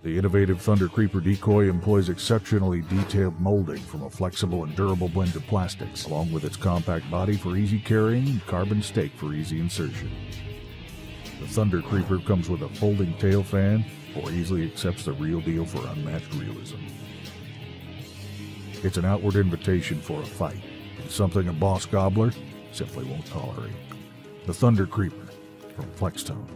The innovative Thunder Creeper decoy employs exceptionally detailed molding from a flexible and durable blend of plastics, along with its compact body for easy carrying and carbon stake for easy insertion. The Thunder Creeper comes with a folding tail fan, or easily accepts the real deal for unmatched realism. It's an outward invitation for a fight, and something a boss gobbler simply won't tolerate. The Thunder Creeper from Flextone.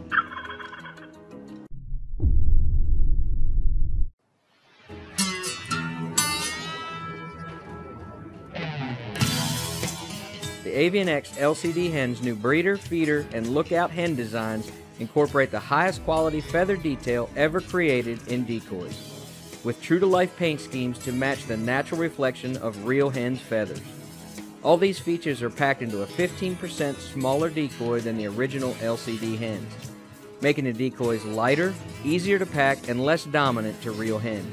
The Avian-X LCD hen's new breeder, feeder, and lookout hen designs incorporate the highest quality feather detail ever created in decoys, with true-to-life paint schemes to match the natural reflection of real hens' feathers. All these features are packed into a 15% smaller decoy than the original LCD hens, making the decoys lighter, easier to pack, and less dominant to real hens.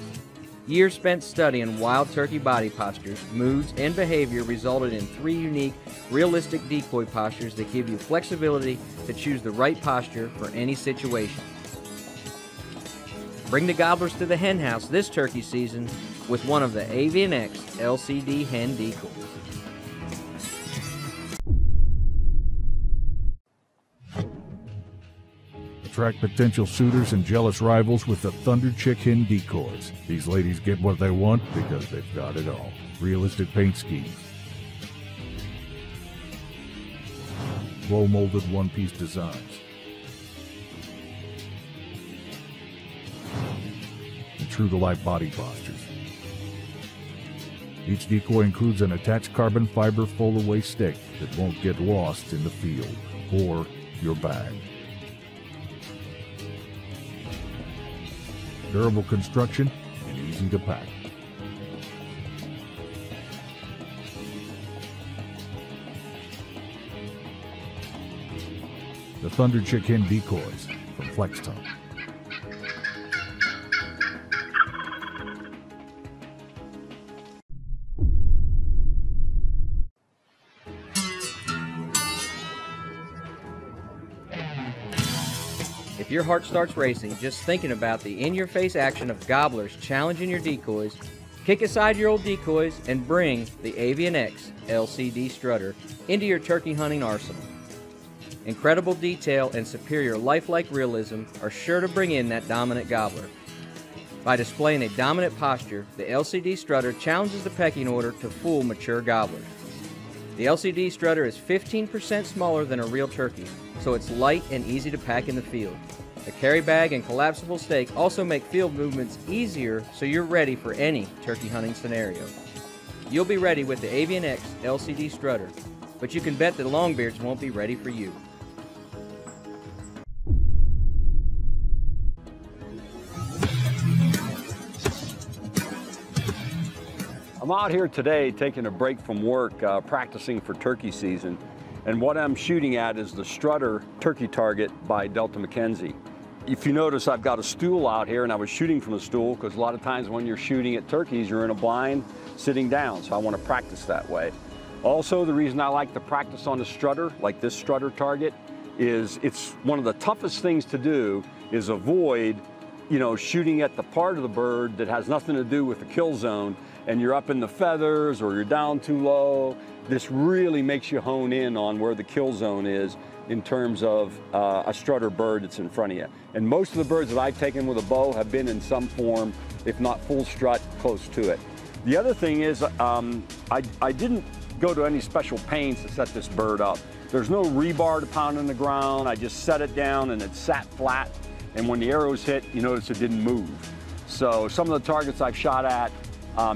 Years spent studying wild turkey body postures, moods, and behavior resulted in 3 unique, realistic decoy postures that give you flexibility to choose the right posture for any situation. Bring the gobblers to the hen house this turkey season with one of the Avian-X LCD hen decoys. Attract potential suitors and jealous rivals with the Thunder Chick Hen decoys. These ladies get what they want because they've got it all. Realistic paint schemes, blow-molded one-piece designs, and true-to-life body postures. Each decoy includes an attached carbon fiber fold-away stick that won't get lost in the field or your bag. Durable construction and easy to pack. The Thunder Chick Hen decoys from Flextone. If your heart starts racing just thinking about the in-your-face action of gobblers challenging your decoys, kick aside your old decoys and bring the Avian-X LCD Strutter into your turkey hunting arsenal. Incredible detail and superior lifelike realism are sure to bring in that dominant gobbler. By displaying a dominant posture, the LCD Strutter challenges the pecking order to fool mature gobblers. The LCD Strutter is 15% smaller than a real turkey, so it's light and easy to pack in the field. The carry bag and collapsible stake also make field movements easier, so you're ready for any turkey hunting scenario. You'll be ready with the Avian-X LCD Strutter, but you can bet that longbeards won't be ready for you. I'm out here today taking a break from work, practicing for turkey season, and what I'm shooting at is the Strutter turkey target by Delta McKenzie. If you notice, I've got a stool out here, and I was shooting from a stool because a lot of times when you're shooting at turkeys, you're in a blind sitting down, so I want to practice that way. Also, the reason I like to practice on the Strutter, like this Strutter target, is it's one of the toughest things to do is avoid, shooting at the part of the bird that has nothing to do with the kill zone, and you're up in the feathers or you're down too low. This really makes you hone in on where the kill zone is in terms of a Strutter bird that's in front of you. And most of the birds that I've taken with a bow have been in some form, if not full strut, close to it. The other thing is I didn't go to any special pains to set this bird up. There's no rebar to pound in the ground. I just set it down and it sat flat. And when the arrows hit, you notice it didn't move. So some of the targets I've shot at,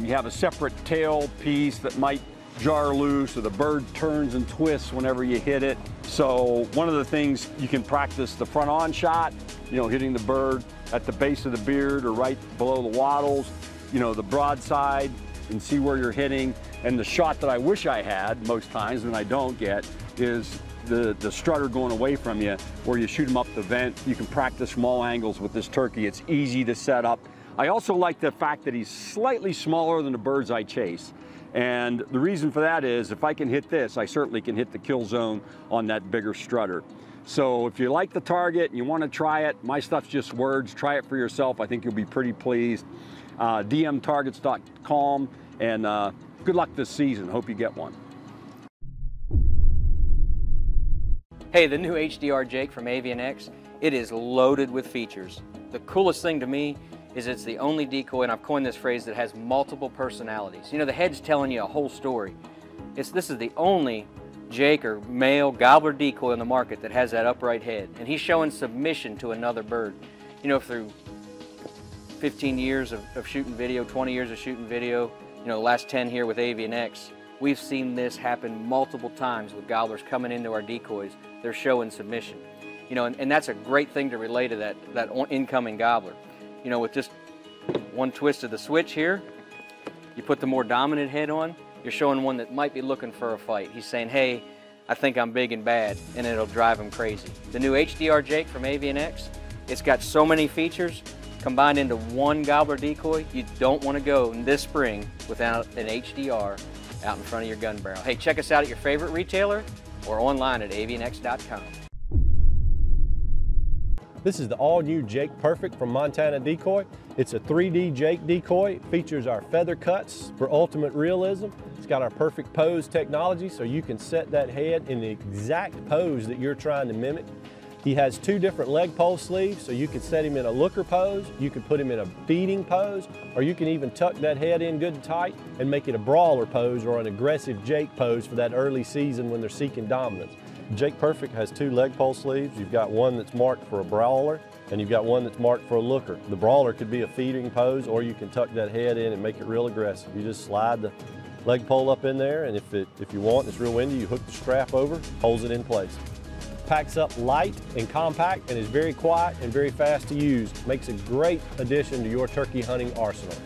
you have a separate tail piece that might jar loose, or the bird turns and twists whenever you hit it. So one of the things you can practice the front on shot, hitting the bird at the base of the beard or right below the wattles, the broadside, and see where you're hitting. And the shot that I wish I had most times, and I don't get, is the Strutter going away from you, where you shoot them up the vent. You can practice small angles with this turkey. It's easy to set up. I also like the fact that he's slightly smaller than the birds I chase. And the reason for that is if I can hit this, I certainly can hit the kill zone on that bigger Strutter. So if you like the target and you want to try it, my stuff's just words. Try it for yourself. I think you'll be pretty pleased. dmtargets.com, and good luck this season. Hope you get one. Hey, the new HDR Jake from Avian-X, it is loaded with features. The coolest thing to me is it's the only decoy, and I've coined this phrase, that has multiple personalities. You know, the head's telling you a whole story. This is the only Jake or male gobbler decoy on the market that has that upright head, and he's showing submission to another bird. You know, through 15 years of shooting video, 20 years of shooting video, you know, the last 10 here with Avian-X, we've seen this happen multiple times with gobblers coming into our decoys. They're showing submission. You know, and that's a great thing to relay to that incoming gobbler. You know, with just one twist of the switch here, you put the more dominant head on, you're showing one that might be looking for a fight. He's saying, hey, I think I'm big and bad, and it'll drive him crazy. The new HDR Jake from Avian-X, it's got so many features combined into one gobbler decoy. You don't want to go this spring without an HDR out in front of your gun barrel. Hey, check us out at your favorite retailer or online at avianx.com. This is the all-new Jake Purr-fect from Montana Decoy. It's a 3D Jake decoy. It features our feather cuts for ultimate realism. It's got our perfect pose technology, so you can set that head in the exact pose that you're trying to mimic. He has 2 different leg pole sleeves, so you can set him in a looker pose, you can put him in a feeding pose, or you can even tuck that head in good and tight and make it a brawler pose or an aggressive Jake pose for that early season when they're seeking dominance. Jake Purr-fect has 2 leg pole sleeves. You've got one that's marked for a brawler, and you've got one that's marked for a looker. The brawler could be a feeding pose, or you can tuck that head in and make it real aggressive. You just slide the leg pole up in there, and if you want, it's real windy, you hook the strap over, holds it in place. Packs up light and compact and is very quiet and very fast to use. Makes a great addition to your turkey hunting arsenal.